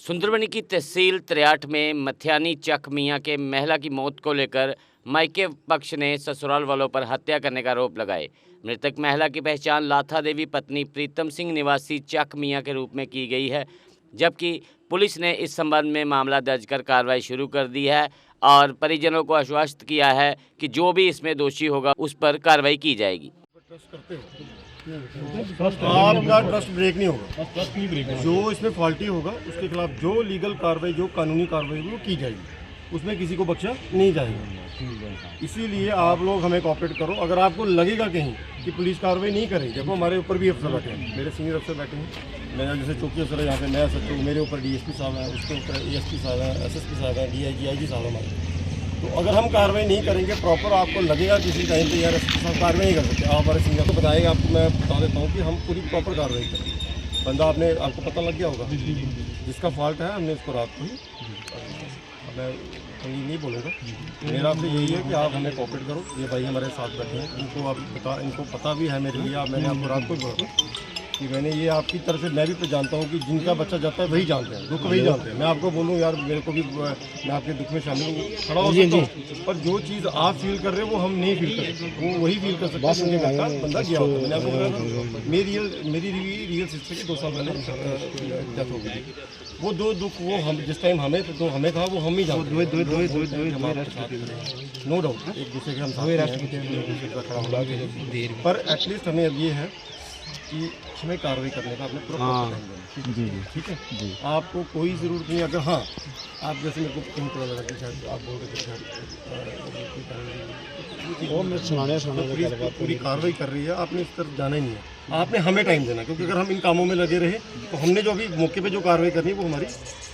सुंदरबनी की तहसील त्रियाठ में मथियानी चक मियां के महिला की मौत को लेकर मायके पक्ष ने ससुराल वालों पर हत्या करने का आरोप लगाए। मृतक महिला की पहचान लाथा देवी पत्नी प्रीतम सिंह निवासी चक मियां के रूप में की गई है, जबकि पुलिस ने इस संबंध में मामला दर्ज कर कार्रवाई शुरू कर दी है और परिजनों को आश्वस्त किया है कि जो भी इसमें दोषी होगा उस पर कार्रवाई की जाएगी। आपका ट्रस्ट ब्रेक नहीं होगा। जो इसमें फॉल्टी होगा उसके खिलाफ जो लीगल कार्रवाई, जो कानूनी कार्रवाई होगी वो की जाएगी, उसमें किसी को बख्शा नहीं जाएगा। इसीलिए आप लोग हमें कोऑपरेट करो। अगर आपको लगेगा कहीं कि पुलिस कार्रवाई नहीं करेगी, देखो हमारे ऊपर भी अफसर बैठे हैं, मेरे सीनियर अफसर बैठे हैं, मेरा जैसे चौकी अफसर है यहाँ पे नया सचिव, मेरे ऊपर डीएसपी साहब है, उसके ऊपर एएसपी साहब है, एसएसपी साहब है, डीआईजी आईजी साहब हमारे। तो अगर हम कार्रवाई नहीं करेंगे प्रॉपर, आपको लगेगा किसी टाइम पे यार हम कार्रवाई नहीं कर सकते, आप हमारे सीनियर को बताएगा। आपको मैं बता देता हूँ कि हम पूरी प्रॉपर कार्रवाई करेंगे। बंदा आपको पता लग गया होगा, जिसका फॉल्ट है हमने उसको रात को ही, मैं कहीं नहीं बोलूँगा। मेरा आपसे यही है कि आप हमें कोऑपरेट करो। ये भाई हमारे साथ बैठे हैं, इनको पता भी है मेरे लिए। मैंने आपको रात को बोला कि मैंने ये आपकी तरफ से मैं भी जानता हूँ कि जिनका बच्चा जाता है वही जानते हैं, दुख वही जानते हैं। मैं आपको बोलूँ यार, मेरे को भी, मैं आपके दुख में शामिल खड़ा हो सकता हूँ, पर जो चीज़ आप फील कर रहे हो वो हम नहीं फील कर सकते, वो वही फील कर सकते हैं जिनका बंदा गया होता है। मैंने आपको बोला मेरी रियल सिस्टर की 2 साल पहले डेथ हो गई। वो दो दुख वो हम जिस टाइम हमें था वो हम ही जानते, नो डाउट एक दूसरे के हम साथ, पर एटलीस्ट हमें अब ये है कि हमें कार्रवाई करने का अपने ठीक है जी। आपको कोई ज़रूरत नहीं, अगर हाँ आप जैसे मेरे को कहीं पता लगा कि शायद आप बोल रहे थे पूरी कार्रवाई कर रही है, आपने इस तरफ जाना ही नहीं है, आपने हमें टाइम देना, क्योंकि अगर हम इन कामों में लगे रहे तो हमने जो अभी मौके पे जो कार्रवाई करनी है वो हमारी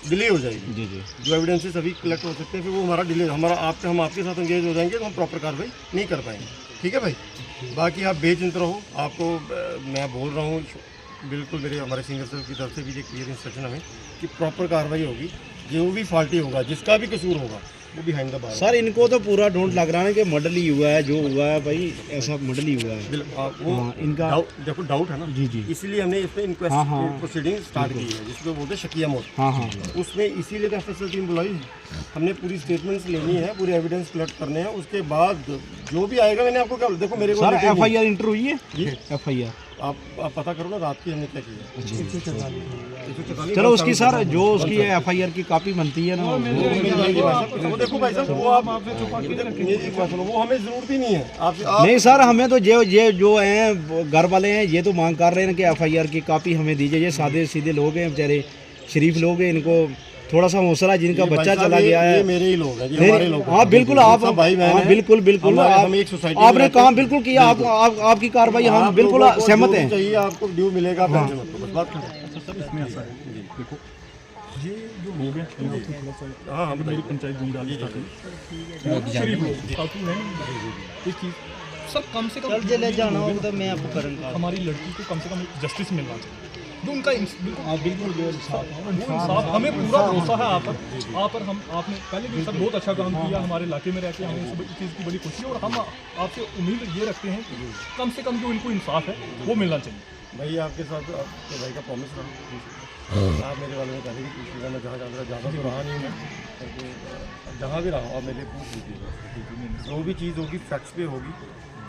डिले हो जाएगी। जी। जो एविडेंसेस अभी कलेक्ट हो सकते हैं फिर वो हमारा डिले, हम आपके साथ एंगेज हो जाएंगे तो हम प्रॉपर कार्रवाई नहीं कर पाएंगे। ठीक है भाई, बाकी आप बेचिंत रहो। आपको मैं बोल रहा हूँ बिल्कुल, हमारे सीनियर सर की तरफ से भी ये क्लियर इंस्ट्रक्शन हमें कि प्रॉपर कार्रवाई होगी, जो भी फॉल्टी होगा, जिसका भी कसूर होगा वो बिहाइंड द बार। सर इनको तो पूरा ढूंढ लग रहा है कि मर्डर ही हुआ है, जो हुआ है भाई ऐसा मर्डर ही हुआ है। वो इनका देखो डाउट है ना। जी। इसीलिए हमने इसमें इंक्वेस्ट प्रोसीडिंग स्टार्ट की है, जिसको बोलते हैं शकिया मौत। उसमें इसीलिए तो एफएसएल टीम बुलाई, हमने पूरी स्टेटमेंट्स लेनी है, पूरे एविडेंस कलेक्ट करने हैं, उसके बाद जो भी आएगा। मैंने आपको क्या देखो मेरे को एफआईआर इंटर हुई है जी, एफआईआर आप पता करो ना रात की हमने क्या किया। चलो उसकी सर जो उसकी एफआईआर की कॉपी बनती है ना वो देखो भाई साहब, वो आप वो हमें जरूरत ही नहीं है नहीं सर, हमें तो ये जो हैं घर वाले हैं ये तो मांग कर रहे हैं कि एफआईआर की कॉपी हमें दीजिए। ये सादे सीधे लोग हैं, बेचारे शरीफ लोग हैं, इनको थोड़ा सा हौसला, जिनका बच्चा चला गया है। मेरे ही लोग हैं, हमारे लोग। हाँ बिल्कुल, आप भाई बिल्कुल आपने काम बिल्कुल किया, आपकी कार्रवाई हम बिल्कुल सहमत हैं। चाहिए आपको ड्यू मिलेगा, बात देखो ये जो लोग हैं। हाँ मेरी पंचायत सब कम से कम ले जाना हो तो मैं आपको करूँगा। हमारी लड़की को कम से कम जस्टिस मिलना चाहिए, जो उनका बिल्कुल इंसाफ। हमें पूरा भरोसा है आप पर। हम आपने पहले भी सब बहुत अच्छा काम किया, हमारे इलाके में रहते हैं, हमें इस चीज़ की बड़ी खुशी है और हम आपसे उम्मीद ये रखते हैं कि कम से कम जो इनको इंसाफ है वो मिलना चाहिए। भाई आपके साथ आपके भाई का प्रॉमिस रहा, आप मेरे वाले में पहले भी पूछिएगा, मैं जहाँ ज़्यादा तो रहा नहीं मैं, जहाँ भी रहा आप मेरे पूछ लीजिएगा। जो भी चीज़ होगी फैक्ट्स पे होगी,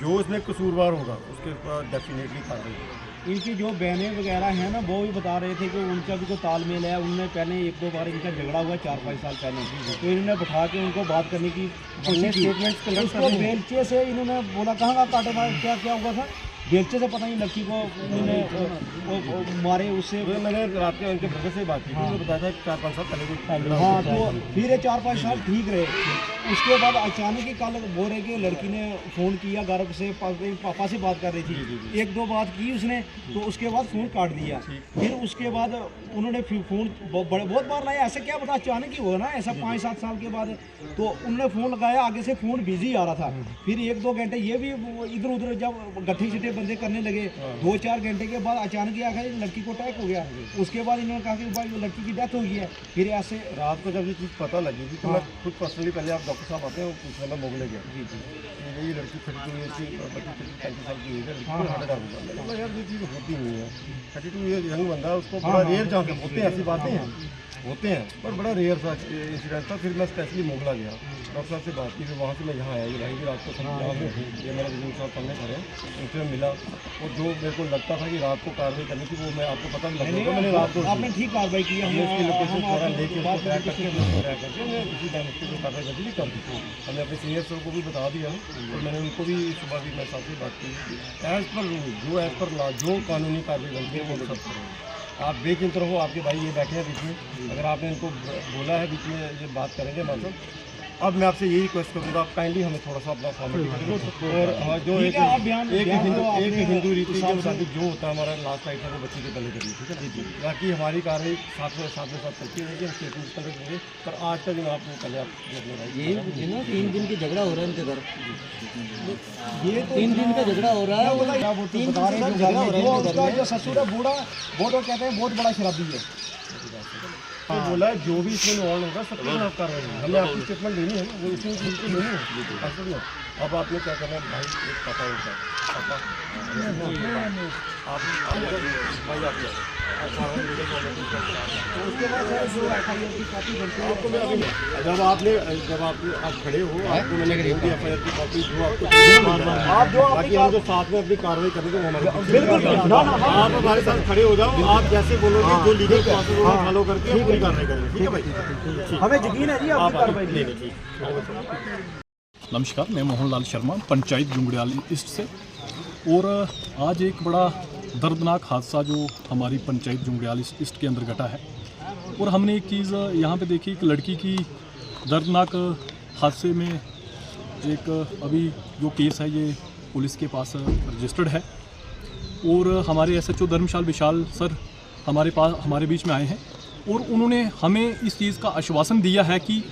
जो इसमें कसूरवार होगा उसके ऊपर डेफिनेटली कार्रवाई होगी। इनकी जो बहनें वगैरह हैं ना वो भी बता रहे थे कि उनका भी कोई तालमेल है। उनने पहले 1-2 बार इनका झगड़ा हुआ 4-5 साल पहले, तो इन्होंने बैठा के उनको बात करने की कोशिश की। उसको बेलचे से इन्होंने बोला कहाँ का काटे मारे, क्या हुआ था, बेलचे से पता नहीं लड़की को उन्होंने मारे। उससे मैंने रात में उनके ब्रदर से बात की थी, बताया था 4-5 साल पहले। हाँ, तो फिर ये 4-5 साल ठीक रहे। उसके बाद अचानक ही कल बोल रहे कि लड़की ने फ़ोन किया घर से, पापा से बात कर रही थी, 1-2 बात की उसने, तो उसके बाद फ़ोन काट दिया। फिर उसके बाद उन्होंने फ़ोन बहुत बार लाया, ऐसे क्या पता अचानक ही हुआ ना ऐसा 5-7 साल के बाद। तो उन्होंने फ़ोन लगाया, आगे से फ़ोन बिजी आ रहा था। फिर 1-2 घंटे ये भी इधर उधर जब गट्ठी छिट्टे बंदे करने लगे, 2-4 घंटे के बाद अचानक ही आकर लड़की को अटैक हो गया। उसके बाद इन्होंने कहा कि भाई लड़की की डेथ हो गई है। फिर ऐसे रात को जब ये चीज़ पता लगी थी तो मैं खुद पर्सनली, पहले आप डॉक्टर साहब आते हैं वो पूछने में मोगले गया जी ये लड़की 32 ईयर की, 35 साल की एज है, हार्ट अटैक होगा। यार ये चीज़ होती नहीं है, 32 ईयर यंग बंदा उसको बड़ा रेयर चांस होते हैं, ऐसी बातें हैं। होते हैं, पर बड़ा रेयर सा इंसिडेंट था। फिर मैं स्पेशली मोगला गया, डॉक्टर साहब से बात की, फिर वहाँ से मैं यहाँ आया। ये भाई भी रात को यहाँ पे ये मेरा बिजनेस साहब सामने खड़े हैं, उनसे मिला, और जो मेरे को लगता था कि रात को कार्रवाई करनी थी वो मैं आपको पता भी लग गया। मैंने रात को आपने ठीक कार्रवाई की, हमने उसकी लोकेशन थोड़ा लेके उसको ट्रैक करके मैं उसी टाइम उसकी जो कार्रवाई करती थी कर दी। हमने अपने सीनियर सर को भी बता दिया और मैंने उनको भी सुबह भी मेरे साथ ही बात की, as per rule as per law जो कानूनी कार्रवाई बनती है वो सब करेंगे। आप बेचिंत रहो, आपके भाई ये बैठे हैं बीच में, अगर आपने इनको बोला है बीच में ये बात करेंगे मतलब। अब मैं आपसे यही रिक्वेस्ट करूँगा, आप काइंडली हमें थोड़ा सा अपना फॉर्मेट करें, और जो एक हिंदू रीति के मुताबिक जो होता है हमारा लास्ट राइट है वो बच्चे के पहले करिए, ठीक है जी। बाकी हमारी कार्रवाई साथ में साथ चलती रहेगी, हम स्टेटमेंट करेंगे, पर आज का दिन आपको पहले आप अपने भाई ये ना 3 दिन की झगड़ा हो रहा है इनके घर, ये 3 दिन का झगड़ा हो रहा है। वो बता रहे हैं जो ससुर है बूढ़ा बहुत, कहते हैं बहुत बड़ा शराबी है। तो बोला है जो भी इसमें इन्वॉल्व होगा सबके खिलाफ कार्रवाई होगी। हमें आपकी स्टेटमेंट लेनी है ना, वो इसमें बिल्कुल लेनी है असल में। अब आपने क्या करना है भाई, एक पता होता है पता आप भाई आप तो उसके बाद जो FIR की कॉपी बनती है आपको मैं अभी जब आपने आप खड़े हो आपको मैंने FIR की कॉपी जो आपको आप जो बाकी हम जो साथ में अपनी कार्रवाई करेंगे वो हमारे बिल्कुल आप हमारे साथ खड़े हो जाओ, आप जैसे बोलोगे जो लीगल प्रोसेस वो फॉलो करके पूरी कार्रवाई करेंगे, ठीक है भाई। हमें यकीन है जी आपकी कार्रवाई लेनी ठीक। नमस्कार, मैं मोहनलाल शर्मा, पंचायत जुंगड़ियाल ईस्ट से। और आज एक बड़ा दर्दनाक हादसा जो हमारी पंचायत जुंगड़ियाल ईस्ट के अंदर घटा है, और हमने एक चीज़ यहाँ पे देखी, एक लड़की की दर्दनाक हादसे में एक अभी जो केस है ये पुलिस के पास रजिस्टर्ड है, और हमारे SHO धर्मशाल विशाल सर हमारे बीच में आए हैं, और उन्होंने हमें इस चीज़ का आश्वासन दिया है कि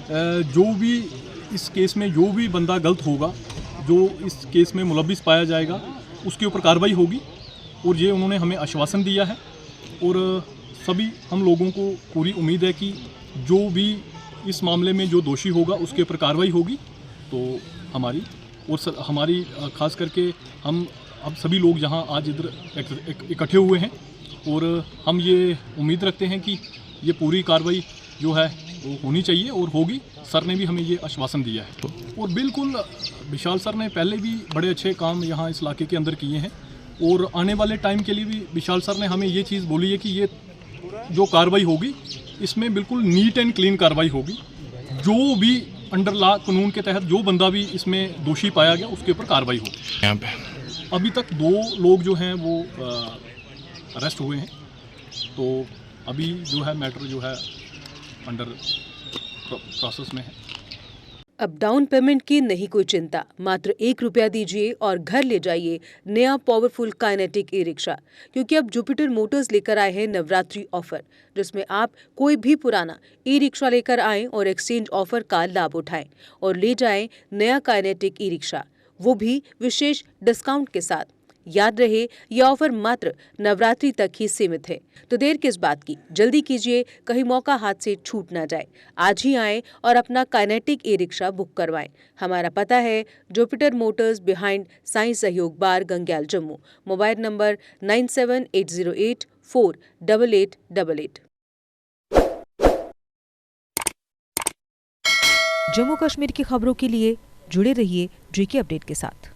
जो भी इस केस में जो भी बंदा गलत होगा, जो इस केस में मुलविस पाया जाएगा उसके ऊपर कार्रवाई होगी, और ये उन्होंने हमें आश्वासन दिया है। और सभी हम लोगों को पूरी उम्मीद है कि जो भी इस मामले में जो दोषी होगा उसके ऊपर कार्रवाई होगी। तो हमारी खास करके हम अब सभी लोग यहाँ आज इधर इकट्ठे हुए हैं, और हम ये उम्मीद रखते हैं कि ये पूरी कार्रवाई जो है वो होनी चाहिए और होगी। सर ने भी हमें ये आश्वासन दिया है, और बिल्कुल विशाल सर ने पहले भी बड़े अच्छे काम यहाँ इस इलाके के अंदर किए हैं, और आने वाले टाइम के लिए भी विशाल सर ने हमें ये चीज़ बोली है कि ये जो कार्रवाई होगी इसमें बिल्कुल नीट एंड क्लीन कार्रवाई होगी। जो भी अंडर लॉ कानून के तहत जो बंदा भी इसमें दोषी पाया गया उसके ऊपर कार्रवाई होगी। यहाँ पे अभी तक 2 लोग जो हैं वो अरेस्ट हुए हैं, तो अभी जो है मैटर जो है अंडर प्रोसेस में है। अब डाउन पेमेंट की नहीं कोई चिंता, मात्र 1 रुपया दीजिए और घर ले जाइए नया पावरफुल काइनेटिक ई रिक्शा, क्योंकि अब जुपिटर मोटर्स लेकर आए हैं नवरात्रि ऑफर, जिसमें आप कोई भी पुराना ई रिक्शा लेकर आएं और एक्सचेंज ऑफर का लाभ उठाएं और ले जाएं नया काइनेटिक ई रिक्शा, वो भी विशेष डिस्काउंट के साथ। याद रहे, यह ऑफर मात्र नवरात्रि तक ही सीमित है, तो देर किस बात की, जल्दी कीजिए, कहीं मौका हाथ से छूट ना जाए। आज ही आएं और अपना काइनेटिक ई रिक्शा बुक करवाएं। हमारा पता है Jupiter Motors behind Sai Sahyog bar, Gangyal, Jammu. Mobile number 9780848888। Jammu Kashmir की खबरों के लिए जुड़े रहिए JK अपडेट के साथ।